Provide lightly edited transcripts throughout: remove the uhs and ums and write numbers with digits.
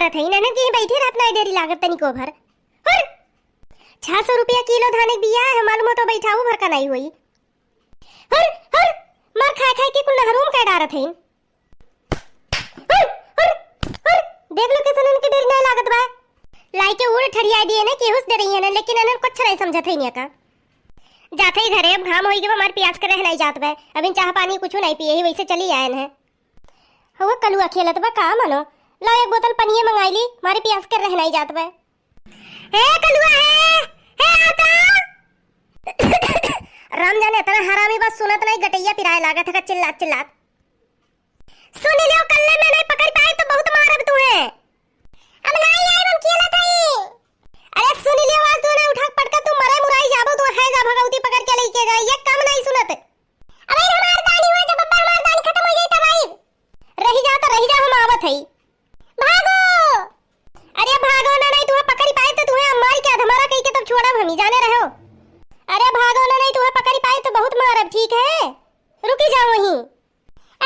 करत है ननन के बैठे रहत नहीं देरी लागत तनी को भर हर 600 रुपया किलो धान के बिया है मालूम तो बैठाऊ भर का नहीं होई हर हर मार खाए खाए के कुल नहरूम का डारत है हर हर हर देख लो कैसे ननन के देरी नहीं लागत बा लाई के उड़ ठड़िया दिए ने केहुस दे रही है ना लेकिन ननन कुछ नहीं समझत है का जाते ही घरे अब घाम होई के हमार प्यास के रह नहीं जात बा अभी चाह पानी कुछ नहीं पिए ही वैसे चली आए हैं हवा कलुआ खेलत बा का मानो ला एक बोतल पनिया मंगाई ली मारे प्यास के रह नहीं जात बा हे कलुआ हे आता राम जाने तेरा हरामी बस सुनत नहीं गटैया पिराए लागत है चिल्लात चिल्लात सुन लियो कल्ले में नहीं पकड़ पाए तो बहुत मारब तू है अब नहीं आए हम खेलत है अरे सुन लियो आवाज तूने उठा पटका तू मरे मुराई जाबो तू है जा भगवती पकड़ के लेके जा ये काम नहीं सुनत अबे हमार दानी हुआ जब बब्बा हमार दानी खत्म हो जाई तब आई रही जा हम आवत है भागो अरे भागो ना नहीं तुम्हें पकड़ पाए तो तुम्हें मार के हमारा कहीं के तब छोड़ा हम ही जाने रहो अरे भागो ना नहीं तुम्हें पकड़ पाए तो बहुत मारब ठीक है रुकी जाओ वहीं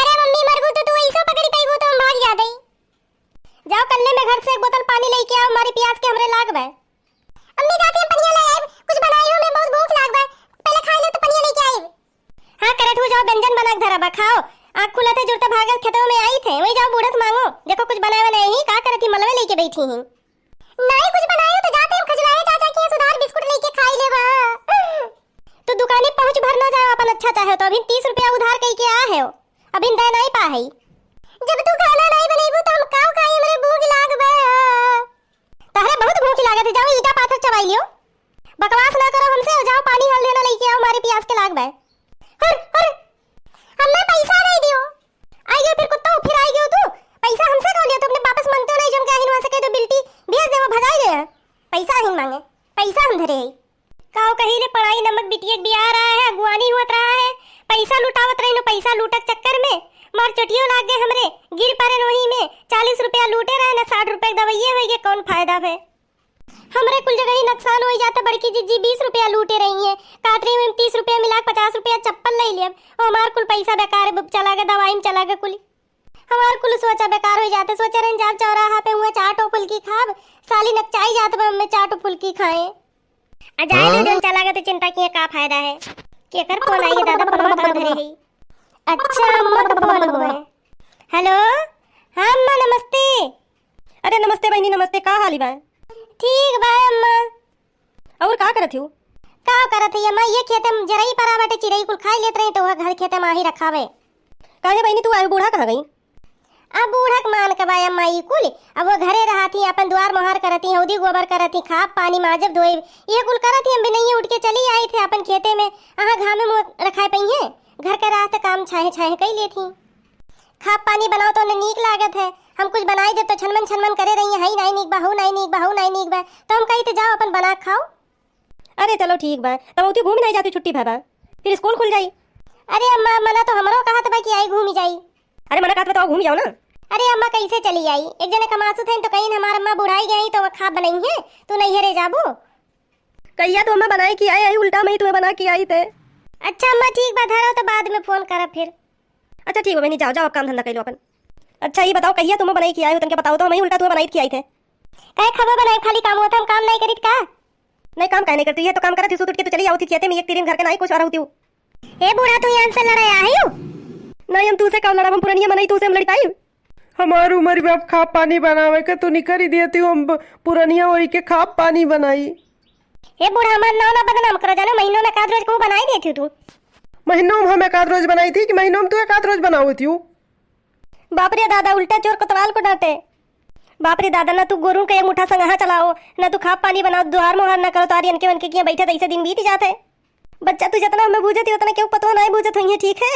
अरे मम्मी मर गई तो तू ऐसा पकड़ पाई वो तो हम भाग जा गई जाओ कल्ले में घर से एक बोतल पानी लेके आओ हमारी प्यास के हमरे लाग बे अम्मी जाती हम पनिया ले आए कुछ बनाई हो मैं बहुत भूख लाग बे पहले खा ले तो पनिया लेके आई हां करत हो जाओ व्यंजन बना के धरा बा खाओ आँख खुलते जुड़ते भागल खेतों में आई थे वही जाओ बूढ़स मांगो देखो कुछ बनाए नहीं का करती मलवे लेके बैठी हैं नहीं कुछ बनाए तो जाते हम खजवाए चाचा के सुधार बिस्कुट लेके खाई लेबा तो दुकाने पहुंच भर ना जाओ अपन अच्छा चाहे तो अभी 30 रुपया उधार कई के आ है अभी दे नहीं पा है जब तू खाना नहीं बनेबू तो हम काव खाई हमरे भूख लाग बे तहरे बहुत भूख लागत है जाओ ईटा पाथर चबाई लियो बकवास ना करो हमसे जाओ पानी हल लेना लेके आओ हमारी प्यास के लाग बे हर हर हमने पैसा नहीं दियो आई गए फिर कुत्ता फिर आई गयो तू पैसा हमसे कहो लियो तो अपने वापस मांगते हो नहीं जम काहिन वहां से कह दो बिल्टी भेज दे वो भगाई दे पैसा ही मांगे पैसा हम धरे काओ कहिले पढ़ाई नमक बिटिया बिया रहा है अगुवानी होत रहा है पैसा लुटावत रही नो पैसा लूटक चक्कर में मार चटियो लाग गए हमरे गिर पड़े वही में 40 रुपया लूटे रहे ना 60 रुपए दवाइये होई के कौन फायदा है हमरे कुल जगह ही नुकसान हो जाता बड़की जीजी 20 रुपया लूटे रही है कातरी में 30 रुपया मिला 50 रुपया चप्पल ले लिया और हमार कुल पैसा बेकार चला गया दवाई में चला गया कुल हमार कुल सोचा बेकार हो जाते सोचे रहे जाब चौराहा पे हुआ चाट और फुल्की खाब साली नकचाई जात हम चाट और फुल्की खाए अजाए दिन चला गया तो चिंता किए का फायदा है के कर फोन आई दादा फोन का धरे है अच्छा अम्मा का फोन हुआ है हेलो हां अम्मा नमस्ते अरे नमस्ते बहनी नमस्ते का हाली बा ठीक बा अम्मा और का करत हो का करत है अम्मा ये खेते में जरई परा बाटे चिरई कुल खाई लेत रही तो वह घर खेते में ही रखावे काहे बहनी तू आए बूढ़ा कहां गई अब बूढ़क मान के बाय अम्मा ई कुल अब वो घरे रहती अपन द्वार मोहर करती हौदी गोबर करती खाप पानी माजब धोए ये कुल करती हम भी नहीं उठ के चली आई थे अपन खेते में आहा घामे में रखाए पई है घर के रात काम छाहे छाहे कई लेथी खाप पानी बनाओ तो न नीक लागत है हम कुछ बनाई दे तो छनमन करे रही है नहीं नीक बहू नहीं नीक बहू नहीं नीक बा तो हम कही तो जाओ अपन बना खाओ अरे चलो ठीक बा तब उती घूम नहीं जाती छुट्टी भाबा फिर स्कूल खुल जाई अरे अम्मा मना तो हमरो कहा था कि आई घूमी जाई अरे मना कहत बताओ घूम जाओ ना अरे अम्मा कैसे चली आई एक जने कमासु थे तो कहीं हमार अम्मा बुढ़ाई गई तो वो खाप बनाई है तू नहीं हरे जाबू कहिया तो अम्मा बनाई की आई उल्टा मैं तुम्हें बना के आई थे अच्छा अम्मा ठीक बा धरो तो बाद में फोन करब फिर अच्छा ठीक है बहनी जाओ जाओ अब काम धंधा कर लो अपन अच्छा ये बताओ कहिया तुम बनाई की आई हो तनके बताओ तो मैं उल्टा तुम्हें बनाई की आई थे काहे खबर बनाई खाली काम होता हम काम नहीं करित का नहीं काम काहे नहीं करती है तो काम करत सुत उठ के तो चली आओ थी खेते में एक तीन घर के नहीं कुछ आ रही हूं ए बूढ़ा तू यहां से लड़ाई आई हो नहीं हम तुसे का लड़ा हम पुरानिया मनाई तुसे हम लड़ी पाई हमार उम्र में अब खाप पानी बनावे के तो निकर ही देती हूँ हम पुरानिया वही के खाप पानी बनाई ए बूढ़ा हमार नाम ना बदनाम करो जानो महीनों में काद रोज को बनाई देती तू महीनों में हम एक आध रोज बनाई थी कि महीनों में तू एक आध रोज बनाओ थी बाप रे दादा उल्टा चोर कोतवाल को डांटे बाप रे दादा ना तू गोरू के एक मुठा संगहा चलाओ ना तू खाप पानी बनाओ दुआर मोहर ना करो तो आर्यन के वनके किया बैठे ऐसे दिन बीत जाते बच्चा तू जितना हमें बूझती उतना क्यों पतो नहीं बूझत है ठीक है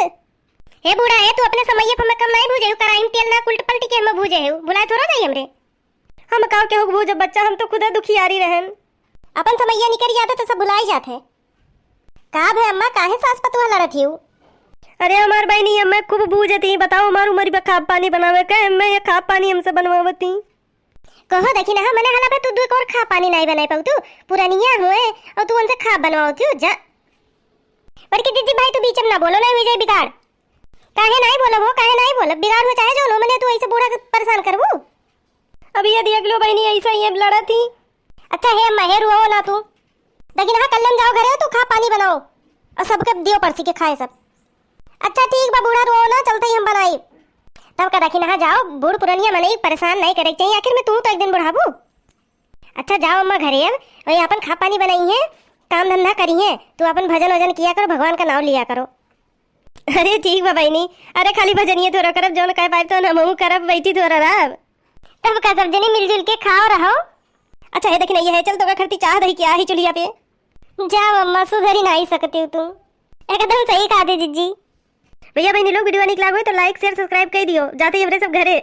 हे बूढ़ा है तू अपने समय पर कम नहीं भूजे कराइम तेल ना उल्ट पलटी के हम भूजे है भुलाए थोड़ा जाई हमरे हम काव के हो भूज बच्चा हम तो खुद दुखियारी रहन अपन समैया निकल जाते तो सब भुलाई जाते का भे अम्मा काहे सास पतुआ लड़त हिउ अरे हमार बहनी मैं खूब बूझती बताओ हमार उमर पे खाप पानी बनावे के मैं ये खाप पानी हमसे बनवावती कहो देखी ना मैंने हला पे तू दू और खाप पानी नहीं बनाई पाऊ तू पुरानिया हुए और तू उनसे खाप बनवाओ तू जा बड़की दीदी भाई तू बीच में ना बोलो नहीं विजय बिगाड़ काहे नहीं बोलो वो काहे नहीं बोलो बिगाड़ हो चाहे जो लो मैंने तू ऐसे बूढ़ा परेशान करबू अभी ये देख लो बहनी ऐसा ही अब लड़ा थी। अच्छा है महेर हो ना तू, लेकिन हाँ कल हम जाओ घरे तू खा पानी बनाओ और सबके दियो परसी के खाए सब। अच्छा ठीक बा बूढ़ा रो ना, चलते ही हम बनाई तब का देखी ना जाओ। बूढ़ पुरानिया मने परेशान नहीं करे चाहिए, आखिर में तू तो एक दिन बुढ़ाबू। अच्छा जाओ अम्मा घरे अब, वही अपन खा पानी बनाई है, काम धंधा करी है, तू अपन भजन वजन किया करो, भगवान का नाम लिया करो। अरे ठीक बा बहनी, अरे खाली भजनिए थोड़ा करब, जौन कह पाए तो हम करब, बैठी थोड़ा रह। तब का सब जने मिलजुल के खाओ रहो। अच्छा है देखी नहीं है, चल तो खरती चाह दही क्या ही चुलिया पे। जाओ अम्मा, सुधर ही नहीं सकती हो तुम, एकदम सही कहा दे जीजी। भैया बहनी लोग वीडियो निकला हुआ तो लाइक शेयर सब्सक्राइब कर दियो, जाते ही हमरे सब घरे।